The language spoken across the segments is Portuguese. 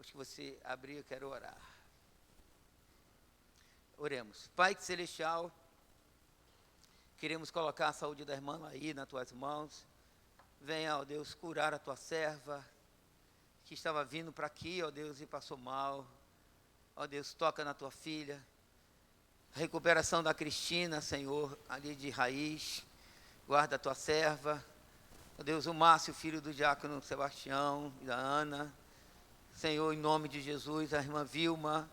Depois que você abrir, eu quero orar. Oremos. Pai Celestial, queremos colocar a saúde da irmã aí nas tuas mãos. Venha, ó Deus, curar a tua serva, que estava vindo para aqui, ó Deus, e passou mal. Ó Deus, toca na tua filha. A recuperação da Cristina, Senhor, ali de raiz. Guarda a tua serva. Ó Deus, o Márcio, filho do diácono Sebastião e da Ana. Senhor, em nome de Jesus, a irmã Vilma.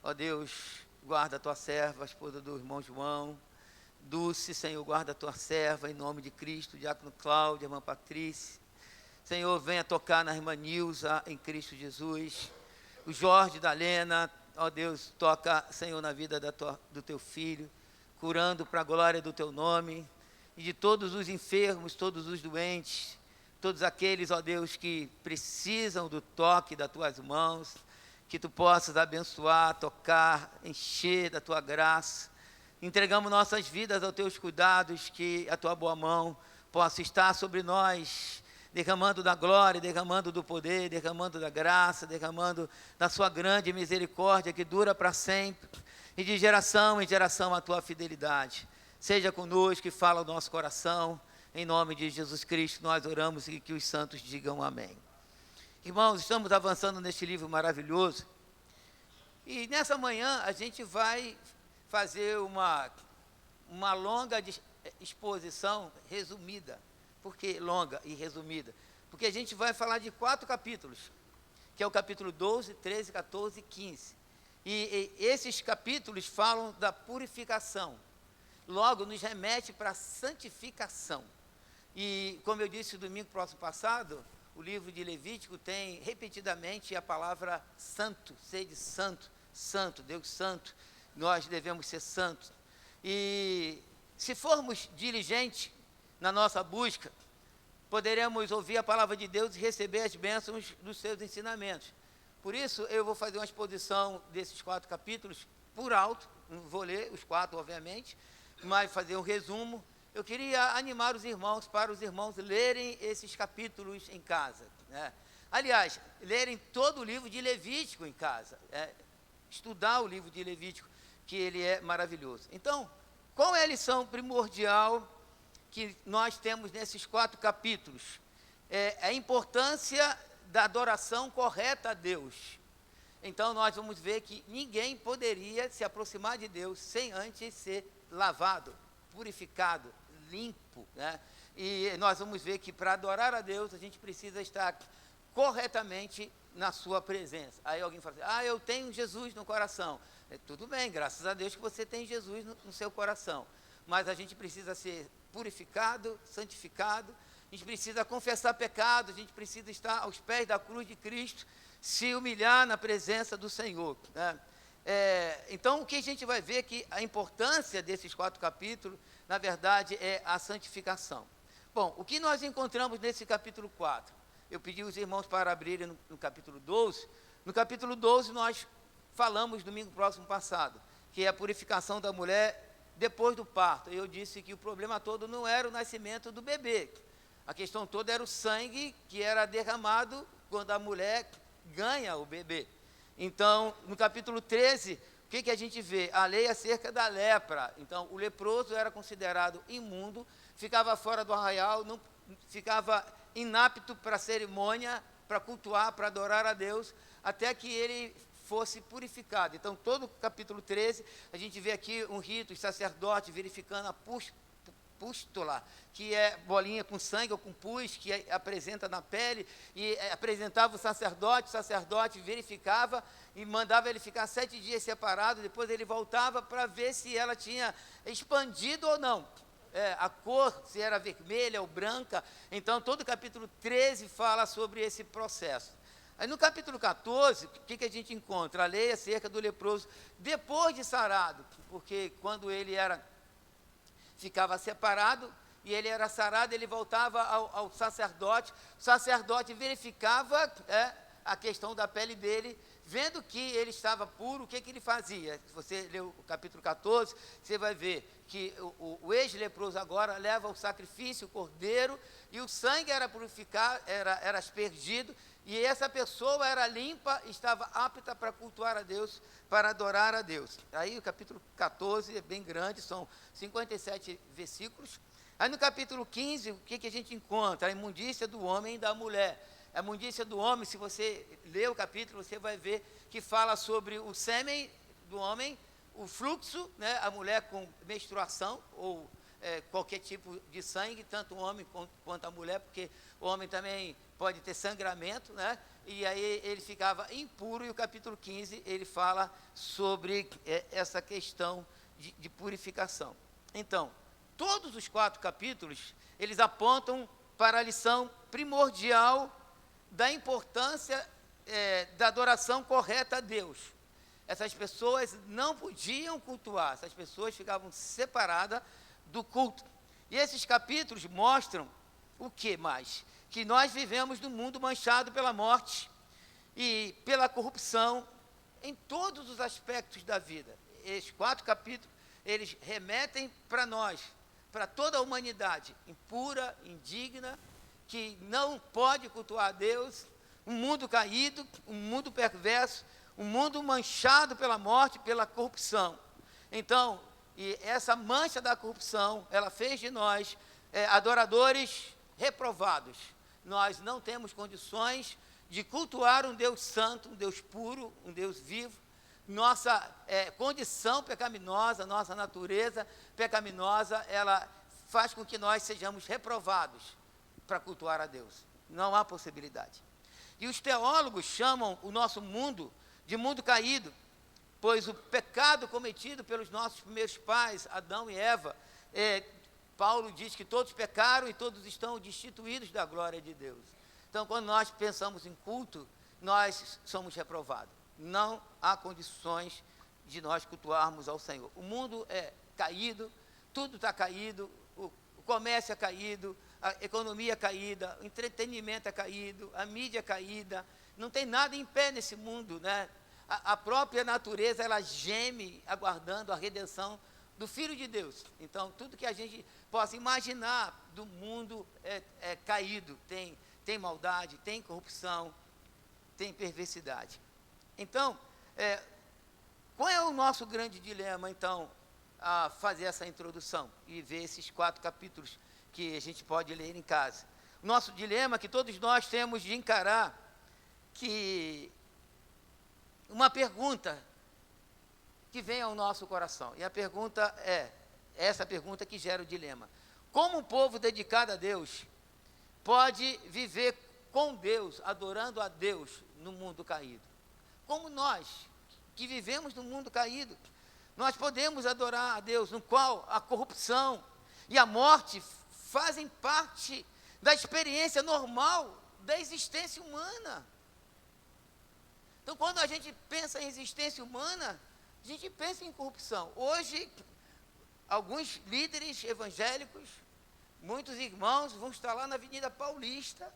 Ó Deus, guarda a tua serva, a esposa do irmão João. Dulce, Senhor, guarda a tua serva, em nome de Cristo. Diácono Cláudio, irmã Patrícia. Senhor, venha tocar na irmã Nilza, em Cristo Jesus. O Jorge da Lena, ó Deus, toca, Senhor, na vida do teu filho, curando para a glória do teu nome. E de todos os enfermos, todos os doentes, todos aqueles, ó Deus, que precisam do toque das tuas mãos, que tu possas abençoar, tocar, encher da tua graça. Entregamos nossas vidas aos teus cuidados, que a tua boa mão possa estar sobre nós, derramando da glória, derramando do poder, derramando da graça, derramando da sua grande misericórdia, que dura para sempre, e de geração em geração a tua fidelidade. Seja conosco e fala o nosso coração, em nome de Jesus Cristo nós oramos e que os santos digam amém. Irmãos, estamos avançando neste livro maravilhoso, e nessa manhã a gente vai fazer uma longa exposição resumida. Por que longa e resumida? Porque a gente vai falar de 4 capítulos, que é o capítulo 12, 13, 14 e 15. E esses capítulos falam da purificação, logo nos remete para a santificação. E como eu disse domingo próximo passado, o livro de Levítico tem repetidamente a palavra santo, sede santo, santo, Deus santo, nós devemos ser santos. E se formos diligentes na nossa busca, poderemos ouvir a palavra de Deus e receber as bênçãos dos seus ensinamentos. Por isso, eu vou fazer uma exposição desses 4 capítulos por alto, não vou ler os 4, obviamente, mas fazer um resumo. Eu queria animar os irmãos, para os irmãos lerem esses capítulos em casa, né? Aliás, lerem todo o livro de Levítico em casa, estudar o livro de Levítico, que ele é maravilhoso. Então, qual é a lição primordial que nós temos nesses 4 capítulos? A importância da adoração correta a Deus. Então, nós vamos ver que ninguém poderia se aproximar de Deus sem antes ser lavado, purificado, limpo, né? E nós vamos ver que para adorar a Deus, a gente precisa estar corretamente na sua presença. Aí alguém fala assim, eu tenho Jesus no coração. Tudo bem, graças a Deus que você tem Jesus no seu coração. Mas a gente precisa ser purificado, santificado, a gente precisa confessar pecado, a gente precisa estar aos pés da cruz de Cristo, se humilhar na presença do Senhor, né? Então, o que a gente vai ver que a importância desses 4 capítulos, na verdade, é a santificação. Bom, o que nós encontramos nesse capítulo 4? Eu pedi os irmãos para abrirem no capítulo 12. No capítulo 12, nós falamos domingo próximo passado, que é a purificação da mulher depois do parto. Eu disse que o problema todo não era o nascimento do bebê. A questão toda era o sangue que era derramado quando a mulher ganha o bebê. Então, no capítulo 13, o que a gente vê? A lei acerca da lepra. Então, o leproso era considerado imundo, ficava fora do arraial, não ficava inapto para a cerimônia, para cultuar, para adorar a Deus, até que ele fosse purificado. Então, todo o capítulo 13, a gente vê aqui um rito, os sacerdotes verificando a pústula, que é bolinha com sangue ou com pus, que apresenta na pele, e apresentava o sacerdote verificava e mandava ele ficar 7 dias separado, depois ele voltava para ver se ela tinha expandido ou não. A cor, se era vermelha ou branca. Então, todo o capítulo 13 fala sobre esse processo. Aí no capítulo 14, o que a gente encontra? A lei acerca do leproso depois de sarado, porque quando ele ficava separado e ele era sarado, ele voltava ao sacerdote, o sacerdote verificava a questão da pele dele, vendo que ele estava puro, o que ele fazia? Se você ler o capítulo 14, você vai ver que o ex-leproso agora leva o sacrifício, o cordeiro, e o sangue era purificado, era aspergido, e essa pessoa era limpa, estava apta para cultuar a Deus, para adorar a Deus. Aí o capítulo 14 é bem grande, são 57 versículos. Aí no capítulo 15, o que a gente encontra? A imundícia do homem e da mulher. A imundícia do homem, se você ler o capítulo, você vai ver que fala sobre o sêmen do homem, o fluxo, né, a mulher com menstruação, ou qualquer tipo de sangue, tanto o homem quanto a mulher, porque o homem também pode ter sangramento, né? E aí ele ficava impuro, e o capítulo 15, ele fala sobre essa questão de purificação. Então, todos os 4 capítulos, eles apontam para a lição primordial da importância da adoração correta a Deus. Essas pessoas não podiam cultuar, essas pessoas ficavam separadas do culto. E esses capítulos mostram o que mais? Que nós vivemos num mundo manchado pela morte e pela corrupção em todos os aspectos da vida. Esses 4 capítulos, eles remetem para nós, para toda a humanidade, impura, indigna, que não pode cultuar a Deus, um mundo caído, um mundo perverso, um mundo manchado pela morte, pela corrupção. Então, e essa mancha da corrupção, ela fez de nós adoradores reprovados. Nós não temos condições de cultuar um Deus santo, um Deus puro, um Deus vivo. Nossa condição pecaminosa, nossa natureza pecaminosa, ela faz com que nós sejamos reprovados para cultuar a Deus. Não há possibilidade. E os teólogos chamam o nosso mundo de mundo caído, pois o pecado cometido pelos nossos primeiros pais, Adão e Eva, Paulo diz que todos pecaram e todos estão destituídos da glória de Deus. Então, quando nós pensamos em culto, nós somos reprovados. Não há condições de nós cultuarmos ao Senhor. O mundo é caído, tudo está caído, o comércio é caído, a economia é caída, o entretenimento é caído, a mídia é caída, não tem nada em pé nesse mundo, né? A própria natureza, ela geme aguardando a redenção do Filho de Deus. Então, tudo que a gente possa imaginar do mundo é caído, tem maldade, tem corrupção, tem perversidade. Então, qual é o nosso grande dilema, então, a fazer essa introdução e ver esses 4 capítulos que a gente pode ler em casa? O nosso dilema que todos nós temos de encarar que uma pergunta que vem ao nosso coração, e a pergunta é essa pergunta que gera o dilema: como um povo dedicado a Deus pode viver com Deus, adorando a Deus no mundo caído? Como nós, que vivemos no mundo caído, nós podemos adorar a Deus, no qual a corrupção e a morte fazem parte da experiência normal da existência humana? Então, quando a gente pensa em existência humana, a gente pensa em corrupção. Hoje, alguns líderes evangélicos, muitos irmãos vão estar lá na Avenida Paulista,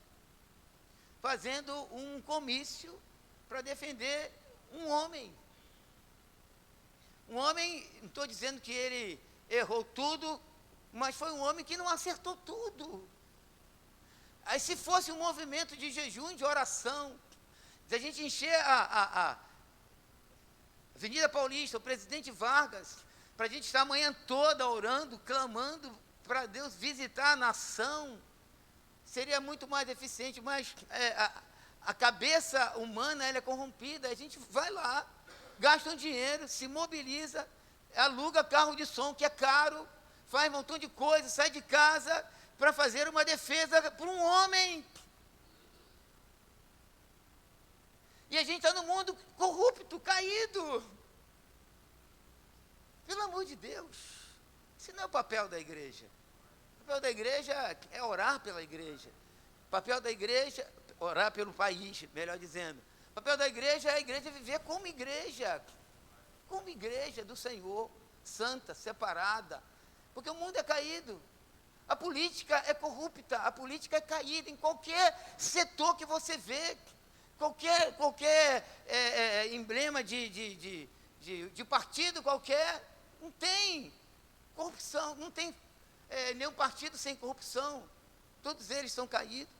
fazendo um comício para defender um homem. Um homem, não estou dizendo que ele errou tudo, mas foi um homem que não acertou tudo. Aí, se fosse um movimento de jejum, de oração, se a gente encher a Avenida Paulista, o Presidente Vargas, para a gente estar a manhã toda orando, clamando para Deus visitar a nação, seria muito mais eficiente, mas a cabeça humana, ela é corrompida. A gente vai lá, gasta um dinheiro, se mobiliza, aluga carro de som, que é caro, faz um montão de coisa, sai de casa para fazer uma defesa por um homem. E a gente está no mundo corrupto, caído. Pelo amor de Deus, esse não é o papel da igreja. O papel da igreja é orar pela igreja. O papel da igreja, orar pelo país, melhor dizendo. O papel da igreja é a igreja viver como igreja do Senhor, santa, separada. Porque o mundo é caído. A política é corrupta, a política é caída em qualquer setor que você vê. qualquer emblema de partido qualquer, não tem corrupção, não tem nenhum partido sem corrupção, todos eles são caídos.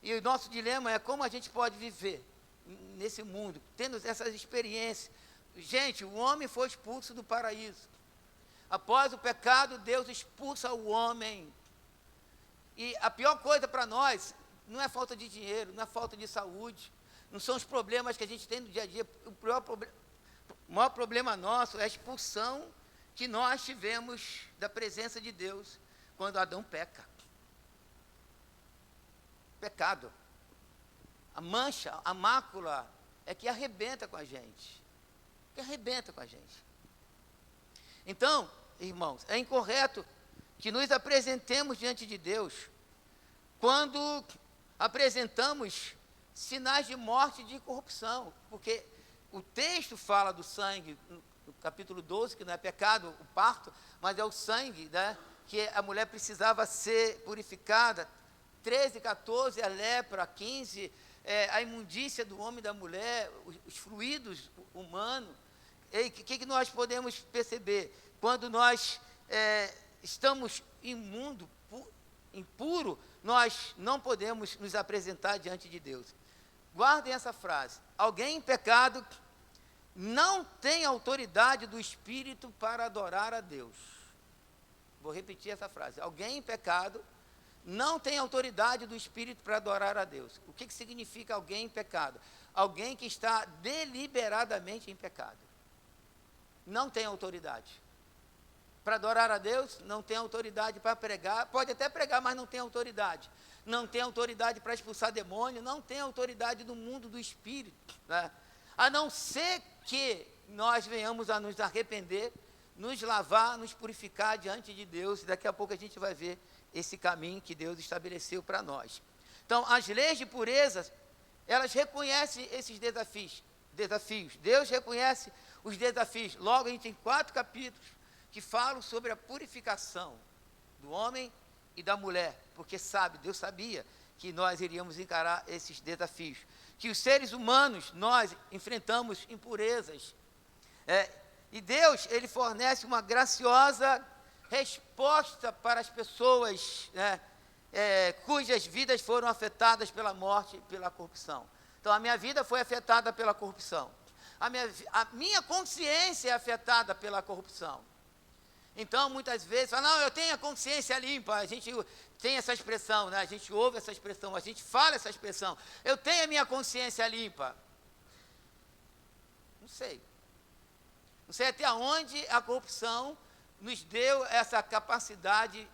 E o nosso dilema é como a gente pode viver nesse mundo, tendo essas experiências. Gente, o homem foi expulso do paraíso. Após o pecado, Deus expulsa o homem. E a pior coisa para nós não é falta de dinheiro, não é falta de saúde, não são os problemas que a gente tem no dia a dia. O maior problema nosso é a expulsão que nós tivemos da presença de Deus quando Adão peca. Pecado. A mancha, a mácula é que arrebenta com a gente. Que arrebenta com a gente. Então, irmãos, é incorreto que nos apresentemos diante de Deus quando apresentamos sinais de morte e de corrupção, porque o texto fala do sangue, no capítulo 12, que não é pecado o parto, mas é o sangue, né, que a mulher precisava ser purificada, 13, 14, a lepra, 15, a imundícia do homem e da mulher, os fluidos humanos. O que nós podemos perceber? Quando nós estamos imundo, impuro, nós não podemos nos apresentar diante de Deus. Guardem essa frase. Alguém em pecado não tem autoridade do Espírito para adorar a Deus. Vou repetir essa frase. Alguém em pecado não tem autoridade do Espírito para adorar a Deus. O que significa alguém em pecado? Alguém que está deliberadamente em pecado. Não tem autoridade para adorar a Deus, não tem autoridade para pregar, pode até pregar, mas não tem autoridade. Não tem autoridade para expulsar demônio, não tem autoridade do mundo do Espírito, né? A não ser que nós venhamos a nos arrepender, nos lavar, nos purificar diante de Deus, e daqui a pouco a gente vai ver esse caminho que Deus estabeleceu para nós. Então, as leis de pureza, elas reconhecem esses desafios. Deus reconhece os desafios. Logo, a gente tem 4 capítulos que falam sobre a purificação do homem e da mulher, porque Deus sabia que nós iríamos encarar esses desafios, que os seres humanos, nós enfrentamos impurezas, e Deus, Ele fornece uma graciosa resposta para as pessoas, né, cujas vidas foram afetadas pela morte e pela corrupção. Então, a minha vida foi afetada pela corrupção, a minha consciência é afetada pela corrupção. Então, muitas vezes, fala, não, eu tenho a consciência limpa, a gente tem essa expressão, né? A gente ouve essa expressão, a gente fala essa expressão, eu tenho a minha consciência limpa. Não sei até onde a corrupção nos deu essa capacidade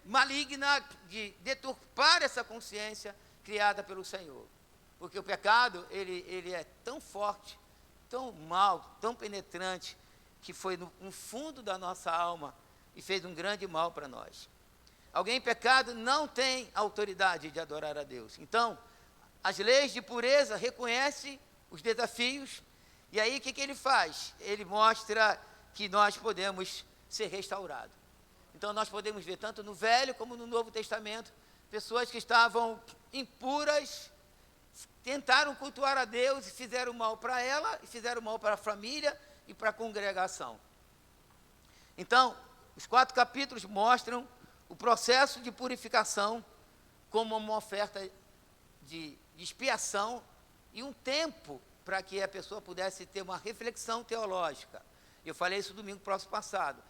maligna de deturpar essa consciência criada pelo Senhor. Porque o pecado, ele é tão forte, tão mau, tão penetrante, que foi no fundo da nossa alma e fez um grande mal para nós. Alguém em pecado não tem autoridade de adorar a Deus. Então, as leis de pureza reconhecem os desafios, e aí o que ele faz? Ele mostra que nós podemos ser restaurados. Então, nós podemos ver tanto no Velho como no Novo Testamento, pessoas que estavam impuras, tentaram cultuar a Deus e fizeram mal para ela, e fizeram mal para a família, e para a congregação. Então, os 4 capítulos mostram o processo de purificação como uma oferta de expiação e um tempo para que a pessoa pudesse ter uma reflexão teológica. Eu falei isso domingo próximo passado.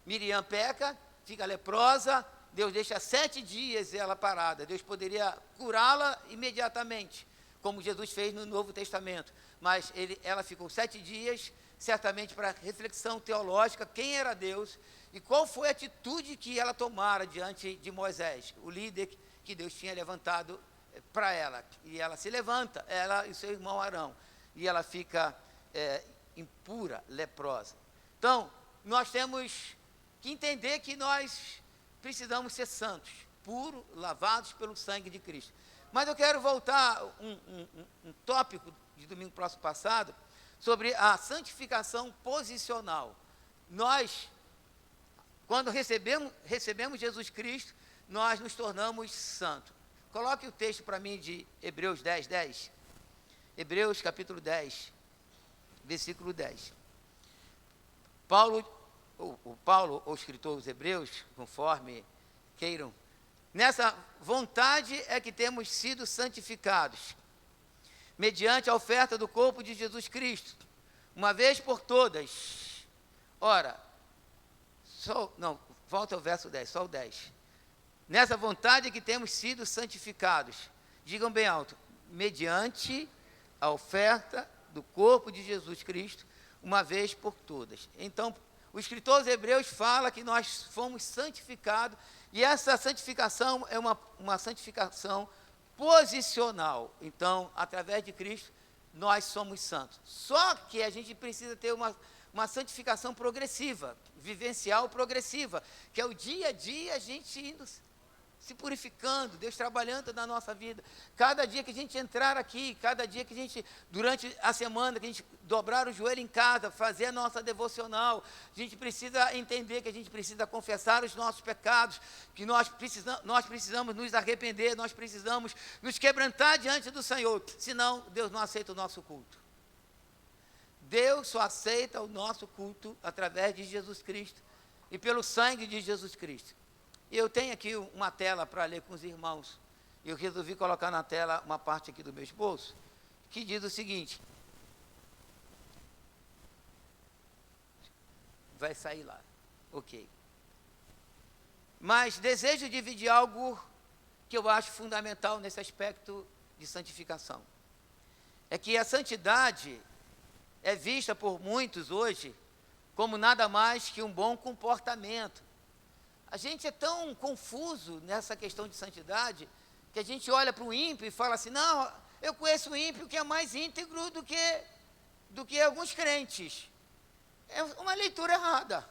Miriam peca, fica leprosa, Deus deixa 7 dias ela parada. Deus poderia curá-la imediatamente, como Jesus fez no Novo Testamento. Mas ela ficou 7 dias, certamente para reflexão teológica, quem era Deus e qual foi a atitude que ela tomara diante de Moisés, o líder que Deus tinha levantado para ela. E ela se levanta, ela e seu irmão Arão, e ela fica impura, leprosa. Então, nós temos que entender que nós precisamos ser santos, puros, lavados pelo sangue de Cristo. Mas eu quero voltar um tópico de domingo próximo passado, sobre a santificação posicional. Nós, quando recebemos Jesus Cristo, nós nos tornamos santos. Coloque o texto para mim de Hebreus 10, 10. Hebreus capítulo 10, versículo 10. Paulo, o escritor dos Hebreus, conforme queiram, nessa vontade é que temos sido santificados, mediante a oferta do corpo de Jesus Cristo, uma vez por todas. Ora, volta ao verso 10, só o 10. Nessa vontade é que temos sido santificados, digam bem alto, mediante a oferta do corpo de Jesus Cristo, uma vez por todas. Então, o escritor dos Hebreus fala que nós fomos santificados, e essa santificação é uma santificação posicional. Então, através de Cristo, nós somos santos. Só que a gente precisa ter uma santificação progressiva, vivencial progressiva, que é o dia a dia a gente indo se purificando, Deus trabalhando na nossa vida. Cada dia que a gente entrar aqui, cada dia que a gente, durante a semana, que a gente dobrar o joelho em casa, fazer a nossa devocional, a gente precisa entender que a gente precisa confessar os nossos pecados, que nós precisamos nos arrepender, nós precisamos nos quebrantar diante do Senhor, senão Deus não aceita o nosso culto. Deus só aceita o nosso culto através de Jesus Cristo e pelo sangue de Jesus Cristo. E eu tenho aqui uma tela para ler com os irmãos. Eu resolvi colocar na tela uma parte aqui do meu esboço, que diz o seguinte. Vai sair lá. Ok. Mas desejo dividir algo que eu acho fundamental nesse aspecto de santificação. É que a santidade é vista por muitos hoje como nada mais que um bom comportamento. A gente é tão confuso nessa questão de santidade, que a gente olha para o ímpio e fala assim, não, eu conheço o ímpio que é mais íntegro do que alguns crentes. É uma leitura errada.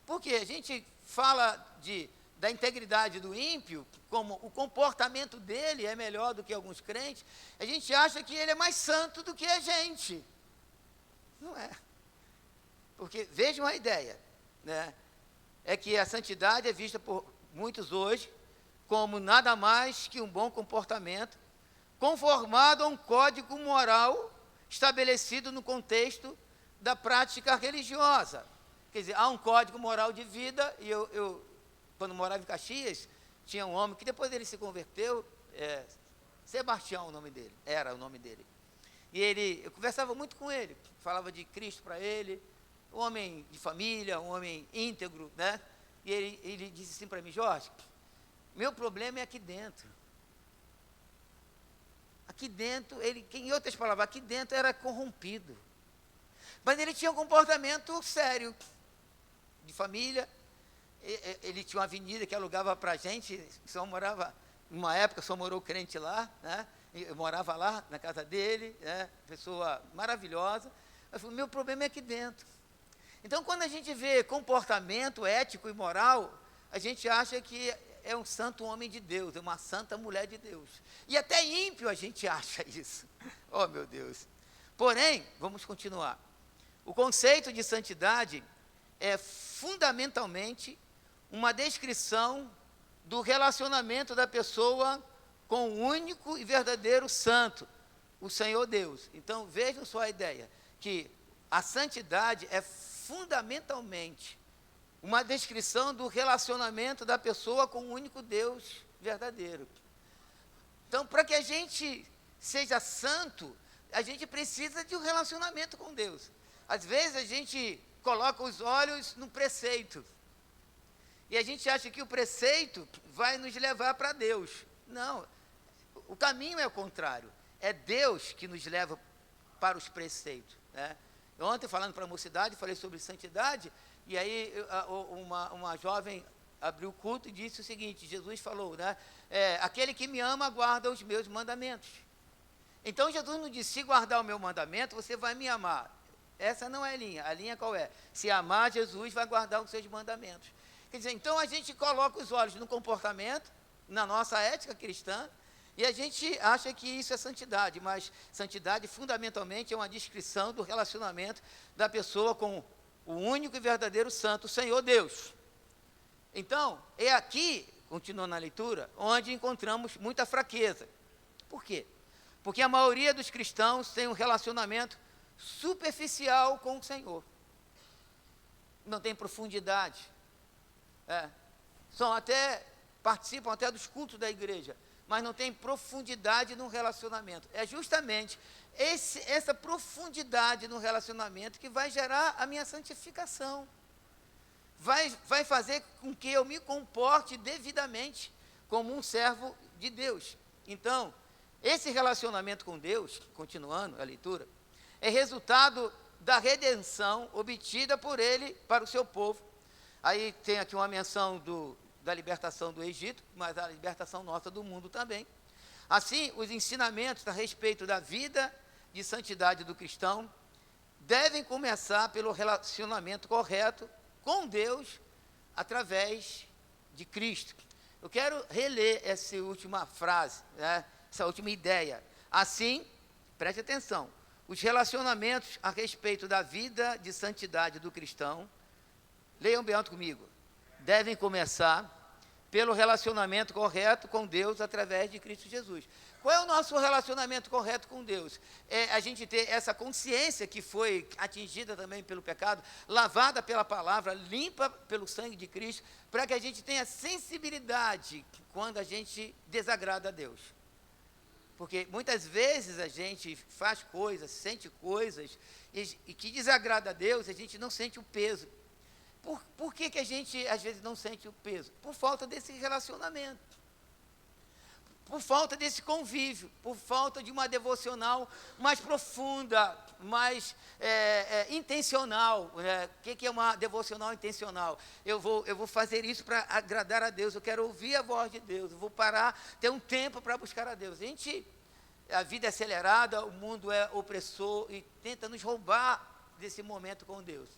Porque a gente fala da integridade do ímpio, como o comportamento dele é melhor do que alguns crentes, a gente acha que ele é mais santo do que a gente. Não é. Porque, vejam a ideia, né? É que a santidade é vista por muitos hoje como nada mais que um bom comportamento, conformado a um código moral estabelecido no contexto da prática religiosa. Quer dizer, há um código moral de vida, e eu quando morava em Caxias, tinha um homem que depois ele se converteu, Sebastião era o nome dele. E eu conversava muito com ele, falava de Cristo para ele, um homem de família, um homem íntegro, né? E ele disse assim para mim, Jorge, meu problema é aqui dentro. Aqui dentro, em outras palavras, aqui dentro era corrompido. Mas ele tinha um comportamento sério, de família. Ele tinha uma avenida que alugava para a gente, só morava, numa época só morou crente lá, né? Eu morava lá, na casa dele, né? Pessoa maravilhosa. Eu falei, meu problema é aqui dentro. Então, quando a gente vê comportamento ético e moral, a gente acha que é um santo homem de Deus, é uma santa mulher de Deus. E até ímpio a gente acha isso. Oh, meu Deus. Porém, vamos continuar. O conceito de santidade é fundamentalmente uma descrição do relacionamento da pessoa com o único e verdadeiro santo, o Senhor Deus. Então, vejam só a ideia, que a santidade é fundamentalmente uma descrição do relacionamento da pessoa com o único Deus verdadeiro. Então, para que a gente seja santo, a gente precisa de um relacionamento com Deus. Às vezes a gente coloca os olhos no preceito, e a gente acha que o preceito vai nos levar para Deus. Não, o caminho é o contrário, é Deus que nos leva para os preceitos, né? Ontem, falando para a mocidade, falei sobre santidade, e aí uma jovem abriu o culto e disse o seguinte, Jesus falou, né? Aquele que me ama guarda os meus mandamentos. Então, Jesus não disse, se guardar o meu mandamento, você vai me amar. Essa não é a linha qual é? Se amar Jesus, vai guardar os seus mandamentos. Quer dizer, então a gente coloca os olhos no comportamento, na nossa ética cristã, e a gente acha que isso é santidade, mas santidade fundamentalmente é uma descrição do relacionamento da pessoa com o único e verdadeiro santo, o Senhor Deus. Então, é aqui, continuando na leitura, onde encontramos muita fraqueza. Por quê? Porque a maioria dos cristãos tem um relacionamento superficial com o Senhor. Não tem profundidade. Participam até dos cultos da igreja, mas não tem profundidade no relacionamento. É justamente essa profundidade no relacionamento que vai gerar a minha santificação. Vai fazer com que eu me comporte devidamente como um servo de Deus. Então, esse relacionamento com Deus, continuando a leitura, é resultado da redenção obtida por Ele para o seu povo. Aí tem aqui uma menção da libertação do Egito, mas a libertação nossa do mundo também. Assim, os ensinamentos a respeito da vida de santidade do cristão devem começar pelo relacionamento correto com Deus através de Cristo. Eu quero reler essa última frase, essa última ideia. Assim, preste atenção, os relacionamentos a respeito da vida de santidade do cristão, leiam bem alto comigo, devem começar pelo relacionamento correto com Deus através de Cristo Jesus. Qual é o nosso relacionamento correto com Deus? É a gente ter essa consciência que foi atingida também pelo pecado, lavada pela palavra, limpa pelo sangue de Cristo, para que a gente tenha sensibilidade quando a gente desagrada a Deus. Porque muitas vezes a gente faz coisas, sente coisas, e que desagrada a Deus, a gente não sente o peso. Por que a gente, às vezes, não sente o peso? Por falta desse relacionamento. Por falta desse convívio, por falta de uma devocional mais profunda, mais intencional. O que é uma devocional intencional? Eu vou fazer isso para agradar a Deus, eu quero ouvir a voz de Deus, eu vou parar, ter um tempo para buscar a Deus. A vida é acelerada, o mundo é opressor e tenta nos roubar desse momento com Deus.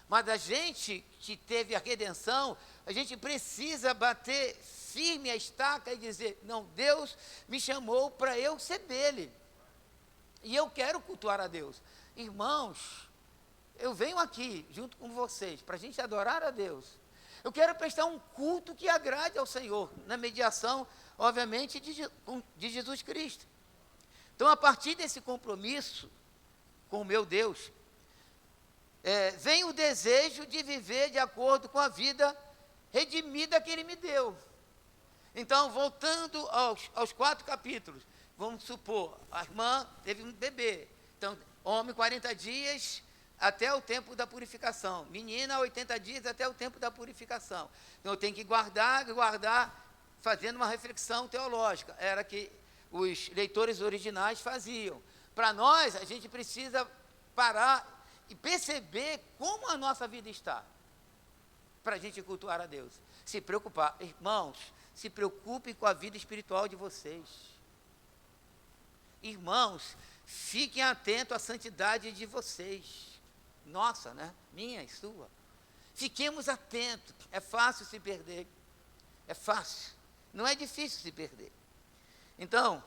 Mas a gente que teve a redenção, a gente precisa bater firme a estaca e dizer, não, Deus me chamou para eu ser dele. E eu quero cultuar a Deus. Irmãos, eu venho aqui junto com vocês para a gente adorar a Deus. Eu quero prestar um culto que agrade ao Senhor, na mediação, obviamente, de Jesus Cristo. Então, a partir desse compromisso com o meu Deus, vem o desejo de viver de acordo com a vida redimida que Ele me deu. Então, voltando aos 4 capítulos, vamos supor, a irmã teve um bebê. Então, homem 40 dias até o tempo da purificação. Menina 80 dias até o tempo da purificação. Então, eu tenho que guardar, fazendo uma reflexão teológica. Era que os leitores originais faziam. Para nós, a gente precisa parar e perceber como a nossa vida está, para a gente cultuar a Deus. Se preocupar. Irmãos, se preocupem com a vida espiritual de vocês. Irmãos, fiquem atentos à santidade de vocês. Nossa, né? Minha e sua. Fiquemos atentos. É fácil se perder. É fácil. Não é difícil se perder. Então,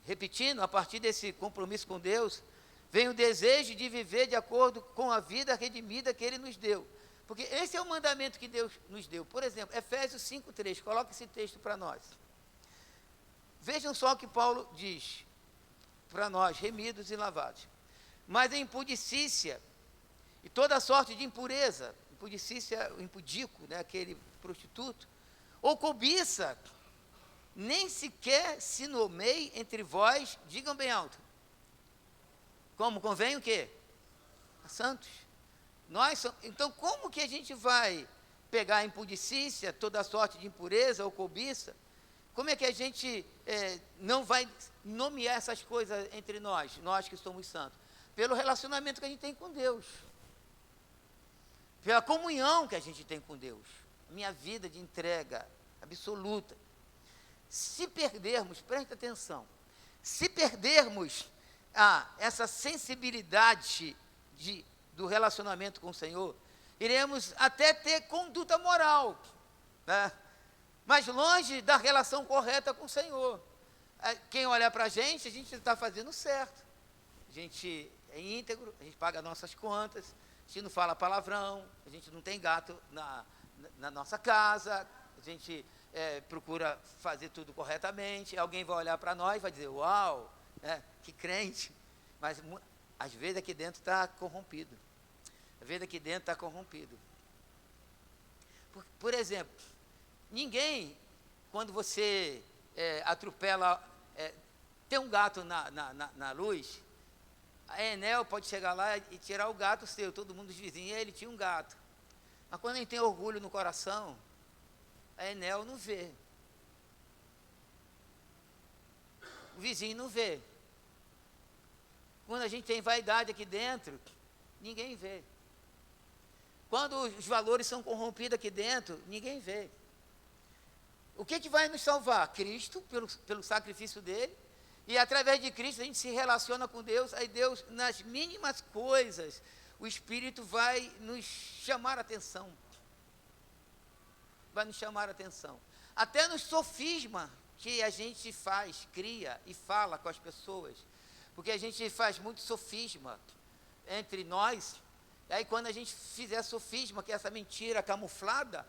repetindo, a partir desse compromisso com Deus, vem o desejo de viver de acordo com a vida redimida que Ele nos deu. Porque esse é o mandamento que Deus nos deu. Por exemplo, Efésios 5:3, coloca esse texto para nós. Vejam só o que Paulo diz para nós, remidos e lavados. Mas a impudicícia e toda sorte de impureza, impudicícia, o impudico, né, aquele prostituto, ou cobiça, nem sequer se nomeie entre vós, digam bem alto. Como convém o quê? A santos. Então, como que a gente vai pegar a impudicícia, toda sorte de impureza ou cobiça? Como é que a gente não vai nomear essas coisas entre nós que somos santos? Pelo relacionamento que a gente tem com Deus. Pela comunhão que a gente tem com Deus. Minha vida de entrega absoluta. Se perdermos, preste atenção, se perdermos essa sensibilidade do relacionamento com o Senhor, iremos até ter conduta moral, né? Mas longe da relação correta com o Senhor. Quem olhar para a gente está fazendo certo. A gente é íntegro, a gente paga nossas contas, a gente não fala palavrão, a gente não tem gato na nossa casa, a gente procura fazer tudo corretamente, alguém vai olhar para nós e vai dizer, uau, que crente, mas às vezes aqui dentro está corrompido, às vezes aqui dentro está corrompido. Por exemplo, ninguém, quando você atropela, tem um gato na luz, a Enel pode chegar lá e tirar o gato seu, todo mundo, os vizinhos, ele tinha um gato. Mas quando a gente tem orgulho no coração, a Enel não vê. O vizinho não vê. Quando a gente tem vaidade aqui dentro, ninguém vê. Quando os valores são corrompidos aqui dentro, ninguém vê. O que vai nos salvar? Cristo, pelo sacrifício dele. E através de Cristo a gente se relaciona com Deus. Aí Deus, nas mínimas coisas, o Espírito vai nos chamar a atenção. Vai nos chamar a atenção. Até no sofisma que a gente faz, cria e fala com as pessoas. Porque a gente faz muito sofisma entre nós. E aí quando a gente fizer sofisma, que é essa mentira camuflada,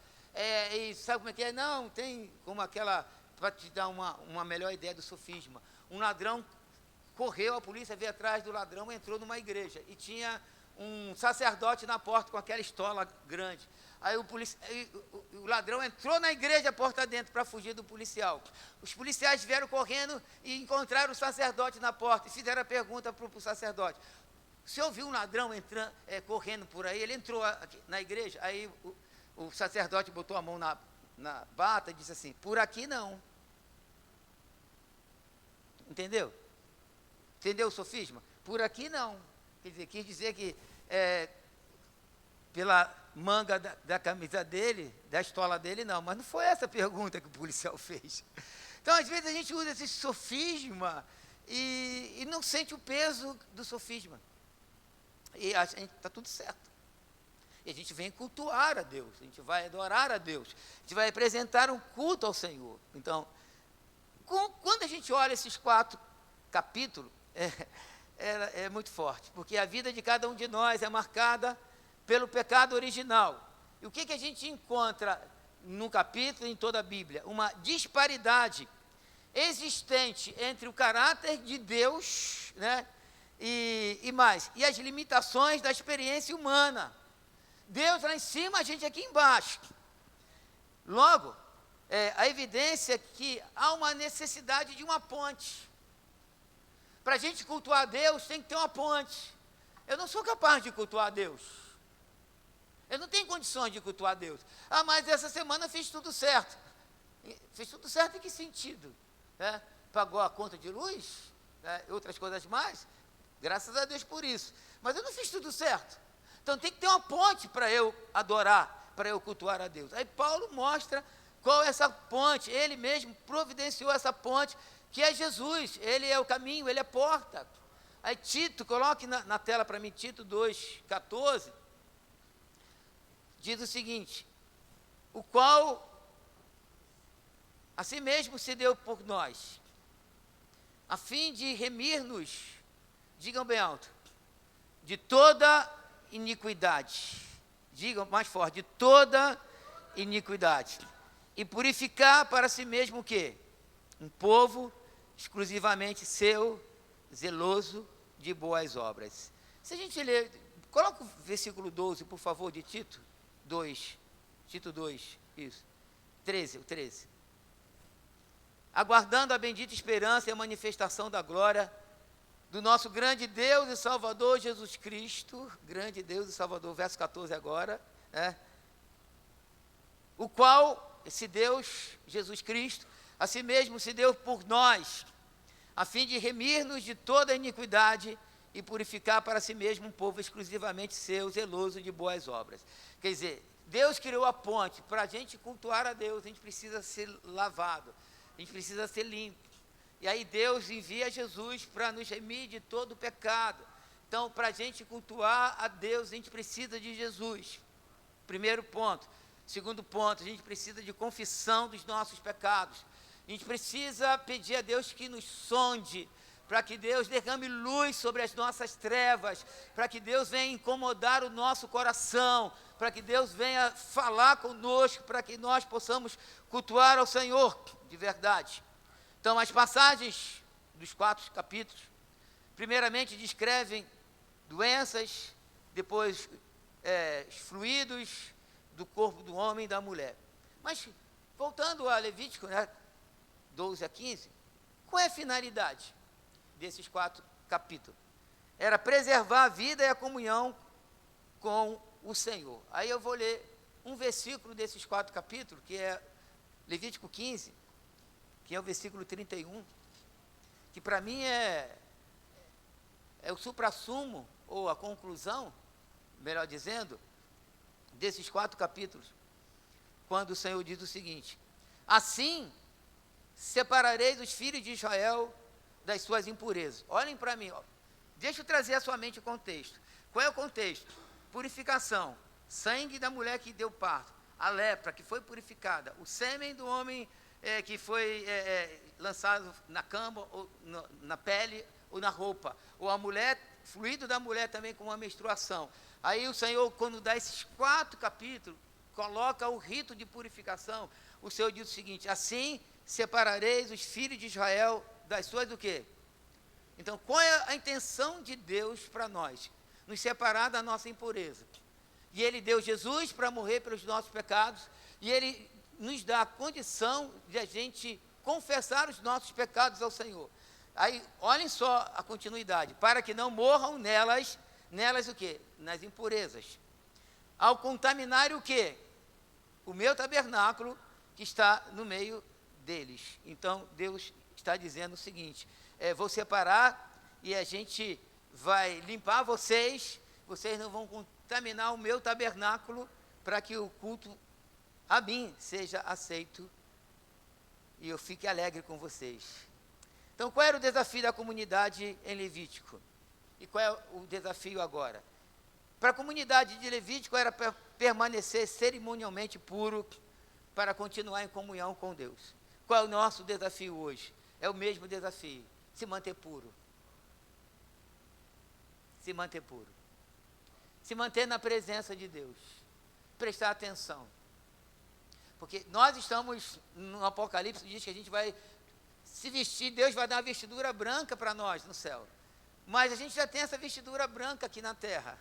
e sabe como é que é? Não, tem como aquela, para te dar uma melhor ideia do sofisma. Um ladrão correu, a polícia veio atrás do ladrão, entrou numa igreja. E tinha um sacerdote na porta com aquela estola grande. Aí o ladrão entrou na igreja, a porta dentro, para fugir do policial. Os policiais vieram correndo e encontraram o sacerdote na porta. E fizeram a pergunta para o sacerdote. O senhor viu um ladrão correndo por aí? Ele entrou na igreja. Aí o sacerdote botou a mão na bata e disse assim, por aqui não. Entendeu? Entendeu o sofisma? Por aqui não. Quer dizer, quis dizer que pela manga da camisa dele, da estola dele, não. Mas não foi essa a pergunta que o policial fez. Então, às vezes, a gente usa esse sofisma e não sente o peso do sofisma. E a gente está tudo certo. E a gente vem cultuar a Deus, a gente vai adorar a Deus, a gente vai apresentar um culto ao Senhor. Então, quando a gente olha esses 4 capítulos, é muito forte, porque a vida de cada um de nós é marcada pelo pecado original. E o que a gente encontra no capítulo e em toda a Bíblia? Uma disparidade existente entre o caráter de Deus, e as limitações da experiência humana. Deus lá em cima, a gente aqui embaixo. Logo, a evidência é que há uma necessidade de uma ponte. Para a gente cultuar a Deus, tem que ter uma ponte. Eu não sou capaz de cultuar a Deus. Eu não tenho condições de cultuar a Deus. Mas essa semana fiz tudo certo. Fiz tudo certo em que sentido? Pagou a conta de luz, outras coisas mais. Graças a Deus por isso. Mas eu não fiz tudo certo. Então tem que ter uma ponte para eu adorar, para eu cultuar a Deus. Aí Paulo mostra qual é essa ponte. Ele mesmo providenciou essa ponte, que é Jesus. Ele é o caminho, ele é a porta. Aí Tito, coloque na tela para mim, Tito 2,14, diz o seguinte, o qual assim mesmo se deu por nós, a fim de remir-nos, digam bem alto, de toda iniquidade, digam mais forte, de toda iniquidade, e purificar para si mesmo o quê? Um povo exclusivamente seu, zeloso de boas obras. Se a gente ler, coloca o versículo 12, por favor, de Tito 2, isso, 13. Aguardando a bendita esperança e a manifestação da glória do nosso grande Deus e Salvador Jesus Cristo, grande Deus e Salvador, verso 14 agora, o qual, esse Deus, Jesus Cristo, assim mesmo se deu por nós, a fim de remir-nos de toda a iniquidade e purificar para si mesmo um povo exclusivamente seu, zeloso de boas obras. Quer dizer, Deus criou a ponte, para a gente cultuar a Deus, a gente precisa ser lavado, a gente precisa ser limpo. E aí Deus envia Jesus para nos remir de todo o pecado. Então, para a gente cultuar a Deus, a gente precisa de Jesus. Primeiro ponto. Segundo ponto, a gente precisa de confissão dos nossos pecados. A gente precisa pedir a Deus que nos sonde, para que Deus derrame luz sobre as nossas trevas, para que Deus venha incomodar o nosso coração, para que Deus venha falar conosco, para que nós possamos cultuar ao Senhor de verdade. Então, as passagens dos 4 capítulos, primeiramente descrevem doenças, depois os fluidos do corpo do homem e da mulher. Mas, voltando a Levítico, 12 a 15, qual é a finalidade desses 4 capítulos? Era preservar a vida e a comunhão com o Senhor. Aí eu vou ler um versículo desses 4 capítulos, que é Levítico 15, que é o versículo 31, que para mim é o suprassumo, ou a conclusão, melhor dizendo, desses 4 capítulos, quando o Senhor diz o seguinte: assim separareis os filhos de Israel das suas impurezas. Olhem para mim, deixa eu trazer à sua mente o contexto. Qual é o contexto? Purificação, sangue da mulher que deu parto, a lepra que foi purificada, o sêmen do homem que foi lançado na cama, ou na pele, ou na roupa, ou a mulher, fluido da mulher também com uma menstruação. Aí o Senhor, quando dá esses 4 capítulos, coloca o rito de purificação. O Senhor diz o seguinte: assim separareis os filhos de Israel das suas o quê? Então, qual é a intenção de Deus para nós? Nos separar da nossa impureza. E Ele deu Jesus para morrer pelos nossos pecados, e Ele nos dá a condição de a gente confessar os nossos pecados ao Senhor. Aí, olhem só a continuidade: para que não morram nelas o quê? Nas impurezas. Ao contaminar o quê? O meu tabernáculo que está no meio deles. Então, Deus está dizendo o seguinte: vou separar e a gente vai limpar vocês não vão contaminar o meu tabernáculo, para que o culto a mim seja aceito e eu fique alegre com vocês. Então, qual era o desafio da comunidade em Levítico? E qual é o desafio agora? Para a comunidade de Levítico era permanecer cerimonialmente puro para continuar em comunhão com Deus. Qual é o nosso desafio hoje? É o mesmo desafio: se manter puro. Se manter puro. Se manter na presença de Deus. Prestar atenção. Porque nós estamos no Apocalipse, diz que a gente vai se vestir, Deus vai dar uma vestidura branca para nós no céu. Mas a gente já tem essa vestidura branca aqui na terra.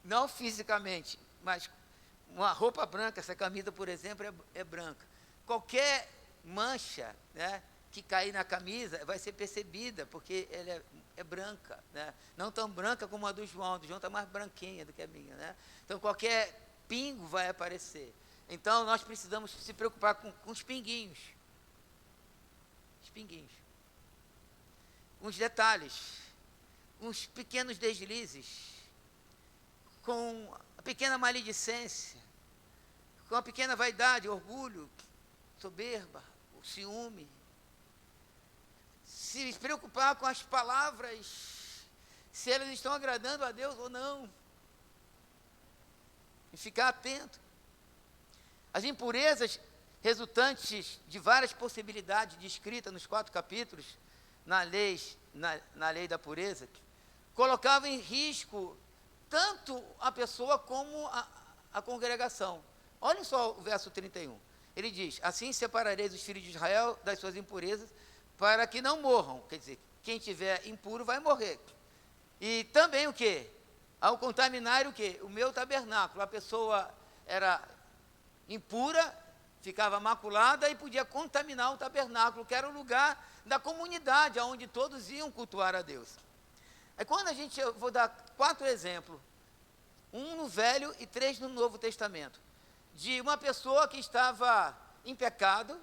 Não fisicamente, mas uma roupa branca, essa camisa, por exemplo, é branca. Qualquer mancha, que cair na camisa vai ser percebida, porque ela é branca, não tão branca como a do João está mais branquinha do que a minha, Então qualquer pingo vai aparecer. Então nós precisamos se preocupar com os pinguinhos, com os detalhes, com os pequenos deslizes, com a pequena maledicência, com a pequena vaidade, orgulho, soberba, o ciúme. Se preocupar com as palavras, se elas estão agradando a Deus ou não. E ficar atento. As impurezas resultantes de várias possibilidades descritas nos 4 capítulos, na lei da pureza, colocavam em risco tanto a pessoa como a congregação. Olhem só o verso 31. Ele diz: assim separareis os filhos de Israel das suas impurezas, para que não morram. Quer dizer, quem tiver impuro vai morrer. E também o quê? Ao contaminar o quê? O meu tabernáculo. A pessoa era impura, ficava maculada e podia contaminar o tabernáculo, que era o lugar da comunidade, onde todos iam cultuar a Deus. Aí quando eu vou dar 4 exemplos, 1 no Velho e 3 no Novo Testamento, de uma pessoa que estava em pecado,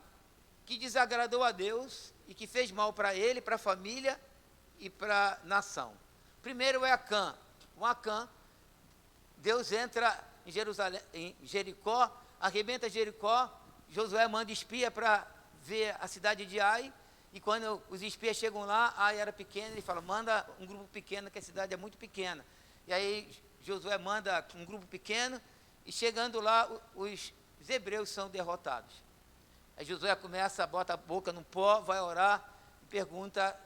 que desagradou a Deus e que fez mal para ele, para a família e para a nação. Primeiro é Acã. Com Acã, Deus entra em Jericó, arrebenta Jericó, Josué manda espia para ver a cidade de Ai, e quando os espias chegam lá, Ai era pequena, ele fala: manda um grupo pequeno, que a cidade é muito pequena. E aí Josué manda um grupo pequeno, e chegando lá, os hebreus são derrotados. Aí Josué bota a boca no pó, vai orar, e pergunta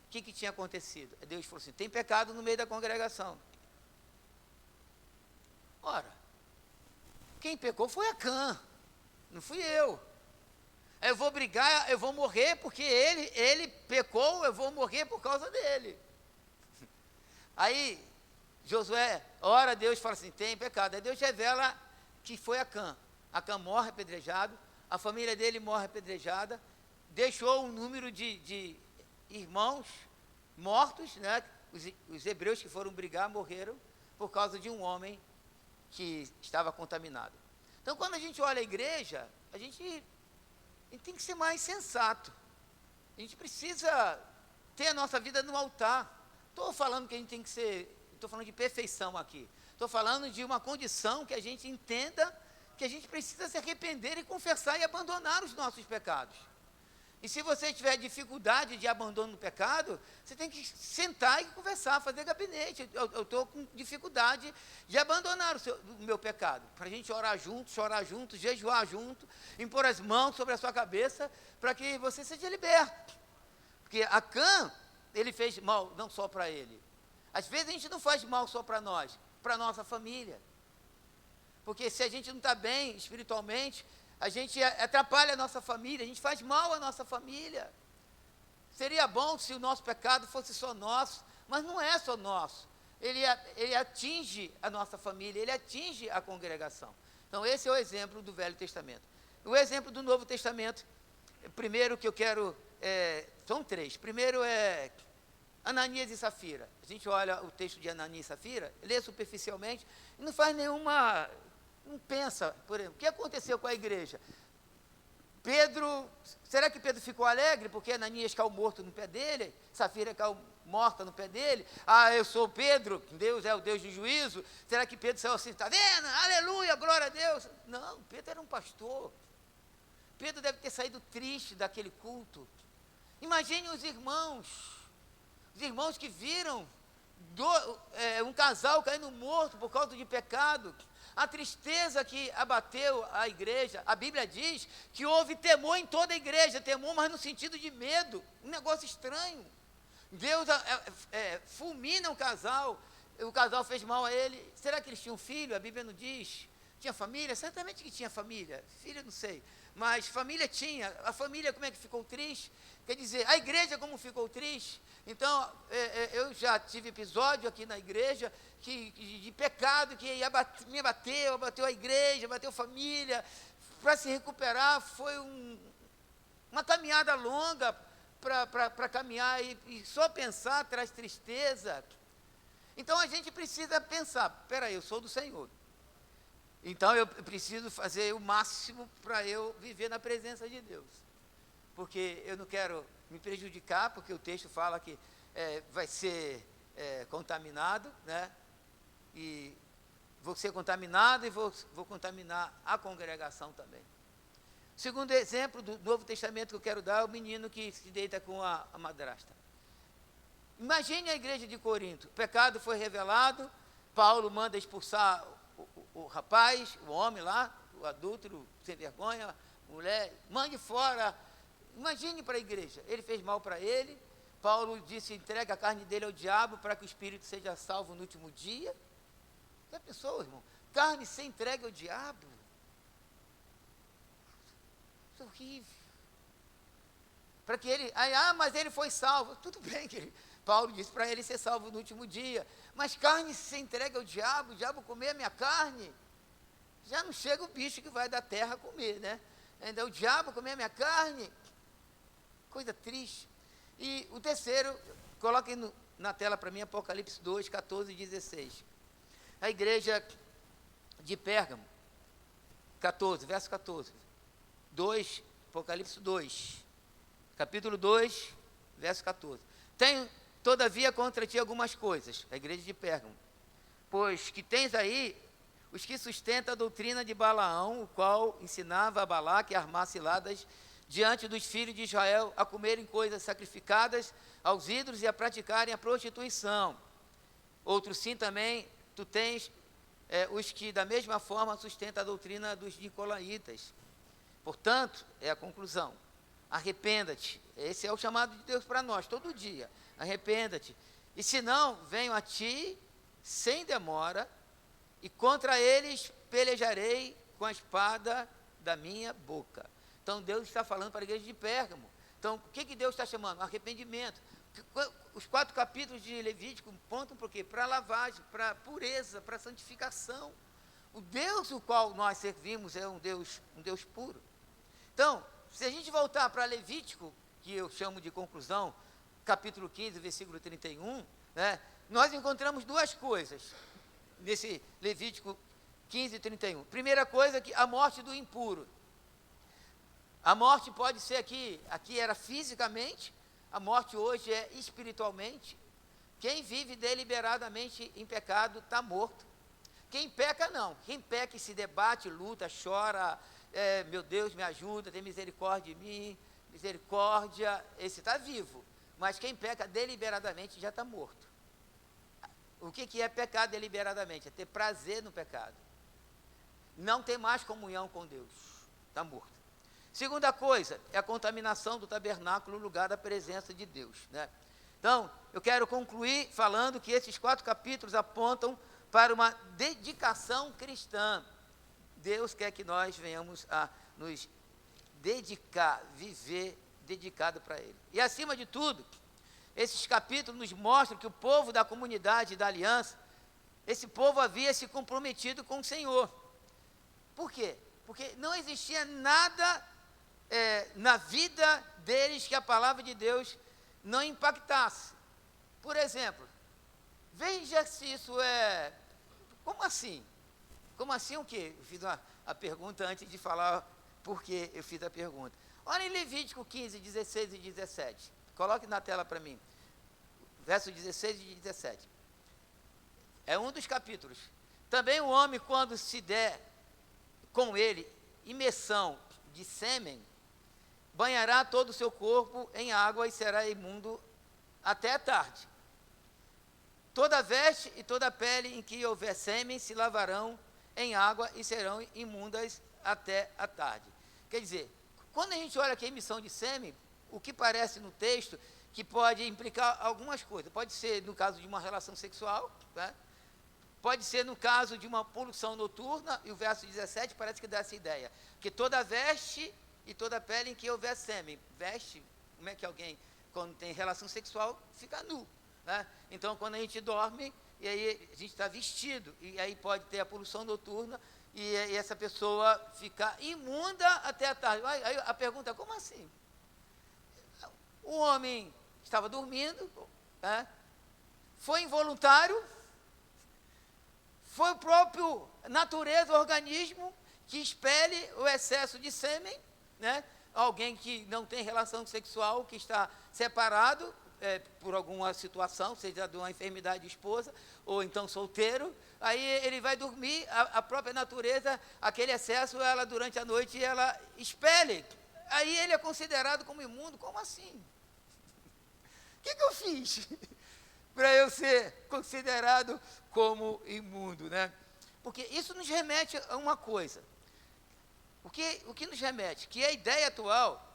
o que tinha acontecido. Aí Deus falou assim: tem pecado no meio da congregação. Ora, quem pecou foi Acã, não fui eu. Eu vou brigar, eu vou morrer porque ele pecou, eu vou morrer por causa dele. Aí Josué ora a Deus e fala assim, tem pecado. Aí Deus revela que foi Acã. Acã morre apedrejado, a família dele morre apedrejada, deixou um número de irmãos mortos, né? Os hebreus que foram brigar morreram por causa de um homem que estava contaminado. Então, quando a gente olha a igreja, a gente tem que ser mais sensato. A gente precisa ter a nossa vida no altar. Estou falando que a gente tem que ser, estou falando de perfeição aqui. Estou falando de uma condição que a gente entenda que a gente precisa se arrepender e confessar e abandonar os nossos pecados. E se você tiver dificuldade de abandono do pecado, você tem que sentar e conversar, fazer gabinete. Eu estou com dificuldade de abandonar o meu pecado. Para a gente orar junto, chorar junto, jejuar junto, impor as mãos sobre a sua cabeça, para que você seja liberto. Porque Acã, ele fez mal não só para ele. Às vezes a gente não faz mal só para nós, para a nossa família. Porque se a gente não está bem espiritualmente, a gente atrapalha a nossa família, a gente faz mal à nossa família. Seria bom se o nosso pecado fosse só nosso, mas não é só nosso. Ele atinge a nossa família, ele atinge a congregação. Então, esse é o exemplo do Velho Testamento. O exemplo do Novo Testamento, primeiro que eu quero, são três. Primeiro é Ananias e Safira. A gente olha o texto de Ananias e Safira, lê superficialmente, e não faz nenhuma... Não pensa, por exemplo, o que aconteceu com a igreja? Será que Pedro ficou alegre porque Ananias caiu morto no pé dele? Safira caiu morta no pé dele? Ah, eu sou Pedro, Deus é o Deus de juízo. Será que Pedro saiu assim, está vendo? Aleluia, glória a Deus. Não, Pedro era um pastor. Pedro deve ter saído triste daquele culto. Imagine os irmãos que viram um casal caindo morto por causa de pecado. A tristeza que abateu a igreja. A Bíblia diz que houve temor em toda a igreja, temor, mas no sentido de medo, um negócio estranho. Deus fulmina o casal fez mal a ele. Será que eles tinham filho? A Bíblia não diz. Tinha família? Certamente que tinha família. Filho, não sei. Mas família tinha. A família como é que ficou triste? Quer dizer, a igreja como ficou triste? Então, eu já tive episódio aqui na igreja de pecado que me bateu a igreja, bateu a família. Para se recuperar foi uma caminhada longa para caminhar e só pensar traz tristeza. Então a gente precisa pensar, peraí, eu sou do Senhor. Então eu preciso fazer o máximo para eu viver na presença de Deus. Porque eu não quero me prejudicar, porque o texto fala que vai ser contaminado, né? E vou ser contaminado e vou contaminar a congregação também. O segundo exemplo do Novo Testamento que eu quero dar é o menino que se deita com a madrasta. Imagine a igreja de Corinto, o pecado foi revelado, Paulo manda expulsar o rapaz, o homem lá, o adúltero, sem vergonha, mulher, mande fora. Imagine para a igreja, ele fez mal para ele, Paulo disse, entrega a carne dele ao diabo para que o espírito seja salvo no último dia. Já pensou, irmão? Carne ser entregue ao diabo? Isso é horrível. Para que ele, mas ele foi salvo. Tudo bem que Paulo disse para ele ser salvo no último dia. Mas carne ser entregue ao diabo, o diabo comer a minha carne, já não chega o bicho que vai da terra comer, né? Ainda o diabo comer a minha carne, coisa triste. E o terceiro, coloquem na tela para mim, Apocalipse 2, 14 e 16. A igreja de Pérgamo, 14, verso 14. Apocalipse 2, capítulo 2, verso 14. Tenho, todavia, contra ti algumas coisas, a igreja de Pérgamo, pois que tens aí os que sustentam a doutrina de Balaão, o qual ensinava a Balaque a armar ciladas diante dos filhos de Israel, a comerem coisas sacrificadas aos ídolos e a praticarem a prostituição. Outro sim também, tu tens os que da mesma forma sustentam a doutrina dos nicolaítas. Portanto, é a conclusão, arrependa-te, esse é o chamado de Deus para nós, todo dia, arrependa-te, e se não, venho a ti, sem demora, e contra eles pelejarei com a espada da minha boca. Então, Deus está falando para a igreja de Pérgamo. Então, o que Deus está chamando? Arrependimento. Os 4 capítulos de Levítico apontam para o quê? Para lavagem, para pureza, para santificação. O Deus o qual nós servimos é um Deus puro. Então, se a gente voltar para Levítico, que eu chamo de conclusão, capítulo 15, versículo 31, né, nós encontramos 2 coisas nesse Levítico 15, 31. Primeira coisa, que a morte do impuro. A morte pode ser aqui era fisicamente, a morte hoje é espiritualmente. Quem vive deliberadamente em pecado está morto. Quem peca não, quem peca e se debate, luta, chora, meu Deus me ajuda, tem misericórdia de mim, misericórdia, esse está vivo. Mas quem peca deliberadamente já está morto. O que é pecar deliberadamente? É ter prazer no pecado. Não ter mais comunhão com Deus, está morto. Segunda coisa, é a contaminação do tabernáculo, lugar da presença de Deus, né? Então, eu quero concluir falando que esses 4 capítulos apontam para uma dedicação cristã. Deus quer que nós venhamos a nos dedicar, viver dedicado para Ele. E acima de tudo, esses capítulos nos mostram que o povo da comunidade da aliança, esse povo havia se comprometido com o Senhor. Por quê? Porque não existia nada na vida deles que a palavra de Deus não impactasse. Por exemplo, veja se isso é... Como assim? Como assim o quê? Eu fiz a pergunta antes de falar por que eu fiz a pergunta. Olha em Levítico 15, 16 e 17. Coloque na tela para mim. Versos 16 e 17. É um dos capítulos. Também o homem, quando se der com ele imersão de sêmen, banhará todo o seu corpo em água e será imundo até a tarde. Toda veste e toda pele em que houver sêmen se lavarão em água e serão imundas até a tarde. Quer dizer, quando a gente olha aqui a emissão de sêmen, o que parece no texto que pode implicar algumas coisas. Pode ser no caso de uma relação sexual, né? Pode ser no caso de uma poluição noturna, e o verso 17 parece que dá essa ideia, que toda veste e toda pele em que houver sêmen. Veste, como é que alguém, quando tem relação sexual, fica nu, né? Então, quando a gente dorme, e aí a gente está vestido, e aí pode ter a poluição noturna, e essa pessoa ficar imunda até a tarde. Aí a pergunta é, como assim? O homem estava dormindo, né? Foi involuntário, foi o próprio natureza, o organismo, que expele o excesso de sêmen, né? Alguém que não tem relação sexual, que está separado por alguma situação, seja de uma enfermidade de esposa, ou então solteiro, aí ele vai dormir, a própria natureza, aquele excesso, ela durante a noite, ela expele. Aí ele é considerado como imundo. Como assim? O que eu fiz para eu ser considerado como imundo, né? Porque isso nos remete a uma coisa. O que nos remete? Que a ideia atual,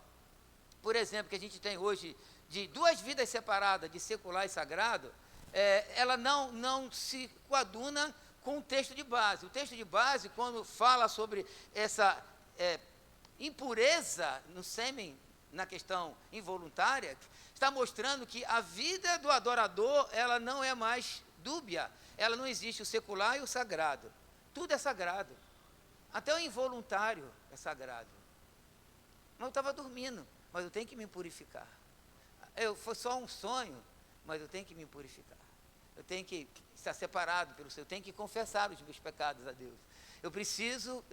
por exemplo, que a gente tem hoje, de 2 vidas separadas, de secular e sagrado, ela não se coaduna com o texto de base. O texto de base, quando fala sobre essa impureza no sêmen, na questão involuntária, está mostrando que a vida do adorador, ela não é mais dúbia, ela não existe o secular e o sagrado. Tudo é sagrado. Até o involuntário é sagrado. Mas eu estava dormindo, mas eu tenho que me purificar. Foi só um sonho, mas eu tenho que me purificar. Eu tenho que estar separado pelo Senhor, eu tenho que confessar os meus pecados a Deus. Eu preciso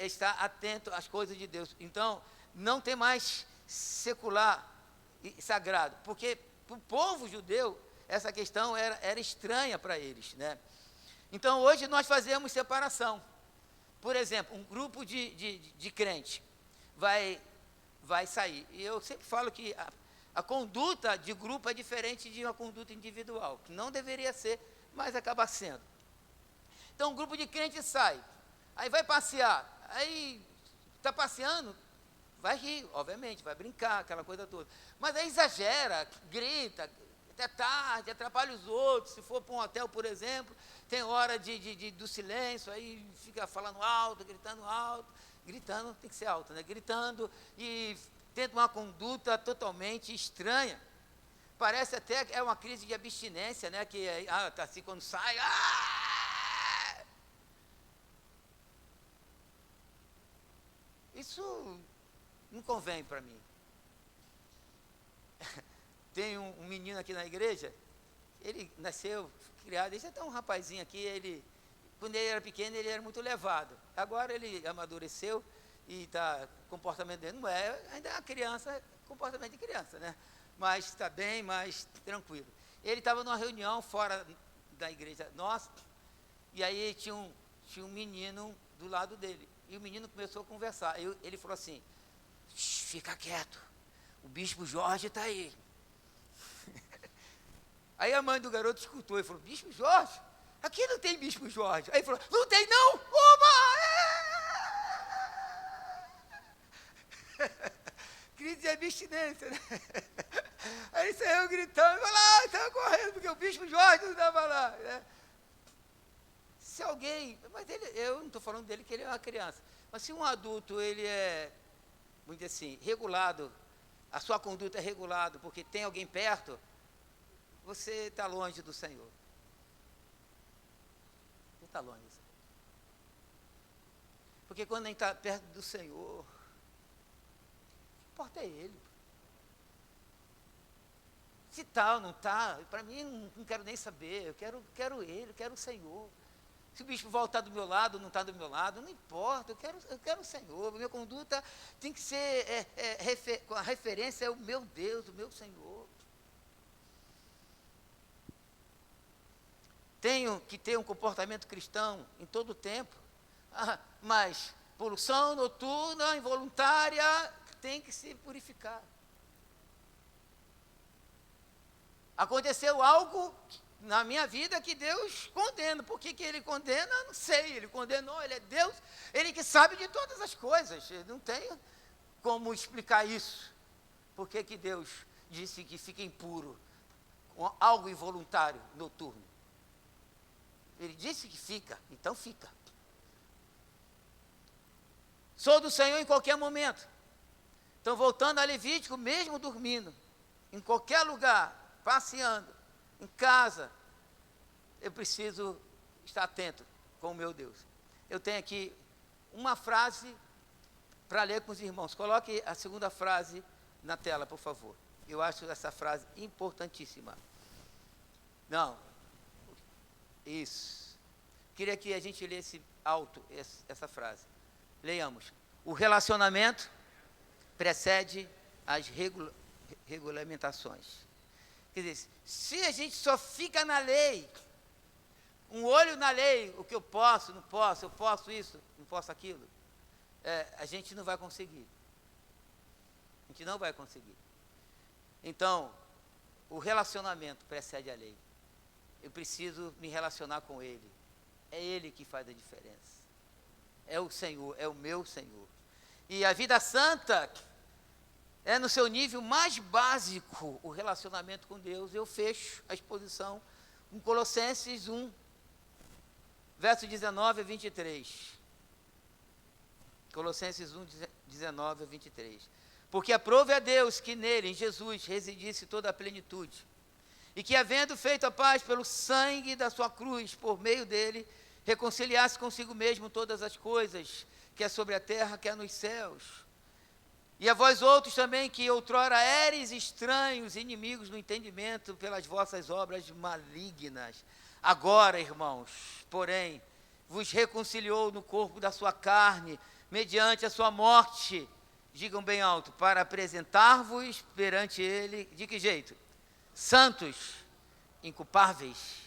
estar atento às coisas de Deus. Então, não tem mais secular e sagrado, porque para o povo judeu, essa questão era estranha para eles, né? Então, hoje nós fazemos separação. Por exemplo, um grupo de crente vai sair. E eu sempre falo que a conduta de grupo é diferente de uma conduta individual, que não deveria ser, mas acaba sendo. Então, um grupo de crente sai, aí vai passear, aí está passeando, vai rir, obviamente, vai brincar, aquela coisa toda. Mas aí exagera, grita, até tarde, atrapalha os outros. Se for para um hotel, por exemplo, tem hora do silêncio, aí fica falando alto, gritando alto. gritando, tem que ser alto, né? Gritando e tendo uma conduta totalmente estranha. Parece até que é uma crise de abstinência, né? Que tá assim quando sai. Isso não convém para mim. Tem um menino aqui na igreja, ele nasceu, criado, esse é até um rapazinho aqui, quando ele era pequeno, ele era muito levado. Agora ele amadureceu e o comportamento dele não ainda é uma criança, comportamento de criança, né? Mas está bem, mais tranquilo. Ele estava numa reunião fora da igreja nossa, e aí tinha um menino do lado dele. E o menino começou a conversar. Ele falou assim: fica quieto, o bispo Jorge está aí. Aí a mãe do garoto escutou e falou: bispo Jorge? Aqui não tem bispo Jorge. Aí ele falou: não tem não? Oba! Crise de abstinência, né? Aí saiu gritando, saiu correndo, porque o bispo Jorge não estava lá, né? Se alguém, mas eu não estou falando dele que ele é uma criança, mas se um adulto, ele é, vamos dizer assim, regulado, a sua conduta é regulada porque tem alguém perto, você está longe do Senhor. Você está longe do Senhor. Porque quando a gente está perto do Senhor, o que importa é Ele. Se está ou não está, para mim, não quero nem saber. Eu quero Ele, eu quero o Senhor. Se o bispo voltar do meu lado ou não está do meu lado, não importa, eu quero o Senhor. Minha conduta tem que ser, com a referência é o meu Deus, o meu Senhor. Tenho que ter um comportamento cristão em todo o tempo, mas poluição noturna, involuntária, tem que se purificar. Aconteceu algo na minha vida que Deus condena. Por que Ele condena? Não sei. Ele condenou, Ele é Deus, Ele que sabe de todas as coisas. Não tem como explicar isso. Por que Deus disse que fica impuro com algo involuntário noturno? Ele disse que fica, então fica. Sou do Senhor em qualquer momento. Então, voltando a Levítico, mesmo dormindo, em qualquer lugar, passeando, em casa, eu preciso estar atento com o meu Deus. Eu tenho aqui uma frase para ler com os irmãos. Coloque a segunda frase na tela, por favor. Eu acho essa frase importantíssima. Não. Isso. Queria que a gente lesse alto essa frase. Leiamos. O relacionamento precede as regulamentações. Quer dizer, se a gente só fica na lei, um olho na lei, o que eu posso, não posso, eu posso isso, não posso aquilo, a gente não vai conseguir. A gente não vai conseguir. Então, o relacionamento precede a lei. Eu preciso me relacionar com Ele. É Ele que faz a diferença. É o Senhor, é o meu Senhor. E a vida santa é no seu nível mais básico, o relacionamento com Deus. Eu fecho a exposição com Colossenses 1, verso 19 a 23. Colossenses 1, 19 a 23. Porque aprove a Deus que nele, em Jesus, residisse toda a plenitude, e que, havendo feito a paz pelo sangue da sua cruz, por meio dele, reconciliasse consigo mesmo todas as coisas, quer sobre a terra, quer nos céus. E a vós outros também, que outrora éreis estranhos, inimigos no entendimento, pelas vossas obras malignas. Agora, irmãos, porém, vos reconciliou no corpo da sua carne, mediante a sua morte, digam bem alto, para apresentar-vos perante ele, de que jeito? Santos, inculpáveis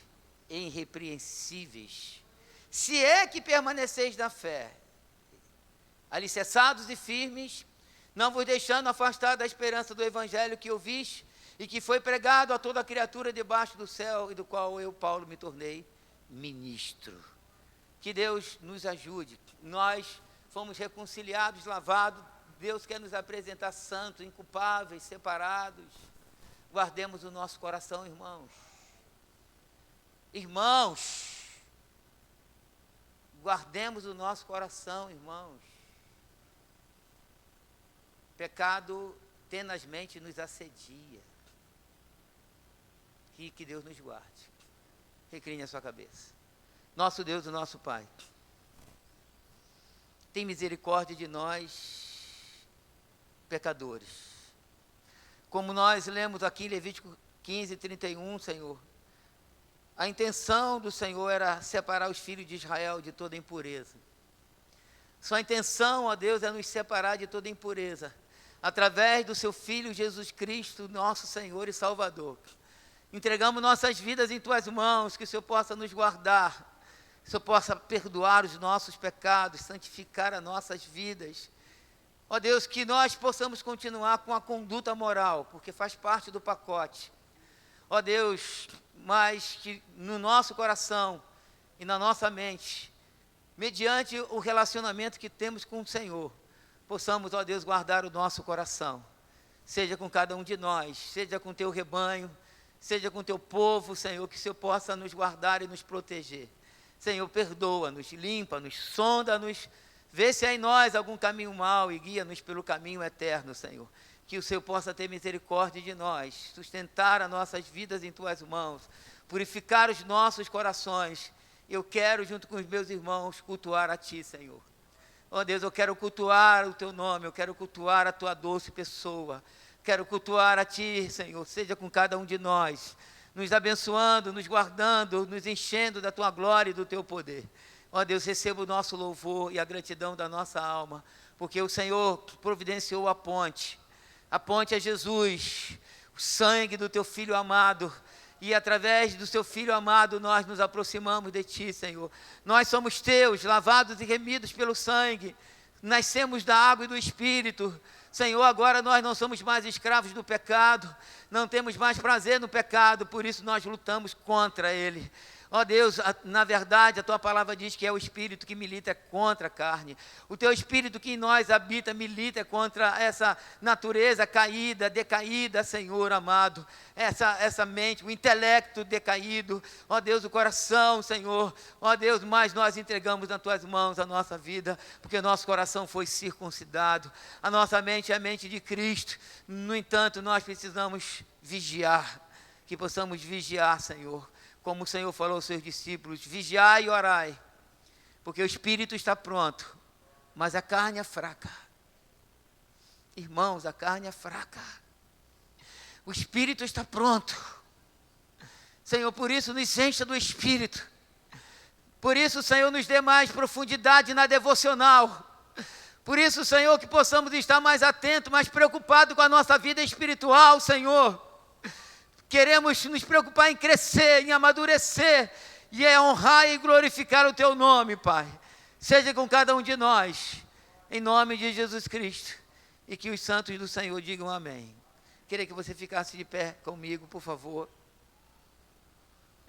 e irrepreensíveis, se é que permaneceis na fé, alicerçados e firmes, não vos deixando afastar da esperança do evangelho que ouvis e que foi pregado a toda criatura debaixo do céu, e do qual eu, Paulo, me tornei ministro. Que Deus nos ajude. Nós fomos reconciliados, lavados. Deus quer nos apresentar santos, inculpáveis, separados. Guardemos o nosso coração, irmãos. Irmãos, guardemos o nosso coração, irmãos. Pecado tenazmente nos assedia. E que Deus nos guarde. Recline a sua cabeça. Nosso Deus e nosso Pai, tem misericórdia de nós, pecadores. Como nós lemos aqui em Levítico 15, 31, Senhor, a intenção do Senhor era separar os filhos de Israel de toda impureza. Sua intenção, ó Deus, é nos separar de toda impureza, através do seu Filho Jesus Cristo, nosso Senhor e Salvador. Entregamos nossas vidas em Tuas mãos, que o Senhor possa nos guardar, que o Senhor possa perdoar os nossos pecados, santificar as nossas vidas. Ó Deus, que nós possamos continuar com a conduta moral, porque faz parte do pacote. Ó Deus, mas que no nosso coração e na nossa mente, mediante o relacionamento que temos com o Senhor, possamos, ó Deus, guardar o nosso coração. Seja com cada um de nós, seja com o Teu rebanho, seja com o Teu povo, Senhor, que o Senhor possa nos guardar e nos proteger. Senhor, perdoa-nos, limpa-nos, sonda-nos, vê se há em nós algum caminho mau e guia-nos pelo caminho eterno, Senhor. Que o Senhor possa ter misericórdia de nós, sustentar as nossas vidas em Tuas mãos, purificar os nossos corações. Eu quero, junto com os meus irmãos, cultuar a Ti, Senhor. Ó Deus, eu quero cultuar o Teu nome, eu quero cultuar a Tua doce pessoa. Quero cultuar a Ti, Senhor, seja com cada um de nós, nos abençoando, nos guardando, nos enchendo da Tua glória e do Teu poder. Ó Deus, receba o nosso louvor e a gratidão da nossa alma, porque o Senhor providenciou a ponte. A ponte é Jesus, o sangue do Teu Filho amado, e através do Seu Filho amado nós nos aproximamos de Ti, Senhor. Nós somos Teus, lavados e remidos pelo sangue, nascemos da água e do Espírito. Senhor, agora nós não somos mais escravos do pecado, não temos mais prazer no pecado, por isso nós lutamos contra ele. Ó Deus, na verdade a Tua palavra diz que é o Espírito que milita contra a carne. O Teu Espírito que em nós habita, milita contra essa natureza caída, decaída, Senhor amado. Essa mente, o intelecto decaído. Ó Deus, o coração, Senhor. Ó Deus, mas nós entregamos nas Tuas mãos a nossa vida, porque nosso coração foi circuncidado. A nossa mente é a mente de Cristo. No entanto, nós precisamos vigiar, que possamos vigiar, Senhor. Como o Senhor falou aos seus discípulos, vigiai e orai, porque o espírito está pronto, mas a carne é fraca. Irmãos, a carne é fraca. O espírito está pronto. Senhor, por isso nos encha do Espírito. Por isso, Senhor, nos dê mais profundidade na devocional. Por isso, Senhor, que possamos estar mais atentos, mais preocupados com a nossa vida espiritual, Senhor. Queremos nos preocupar em crescer, em amadurecer, e é honrar e glorificar o Teu nome, Pai. Seja com cada um de nós, em nome de Jesus Cristo, e que os santos do Senhor digam amém. Queria que você ficasse de pé comigo, por favor.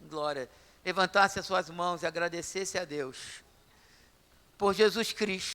Glória. Levantasse as suas mãos e agradecesse a Deus por Jesus Cristo.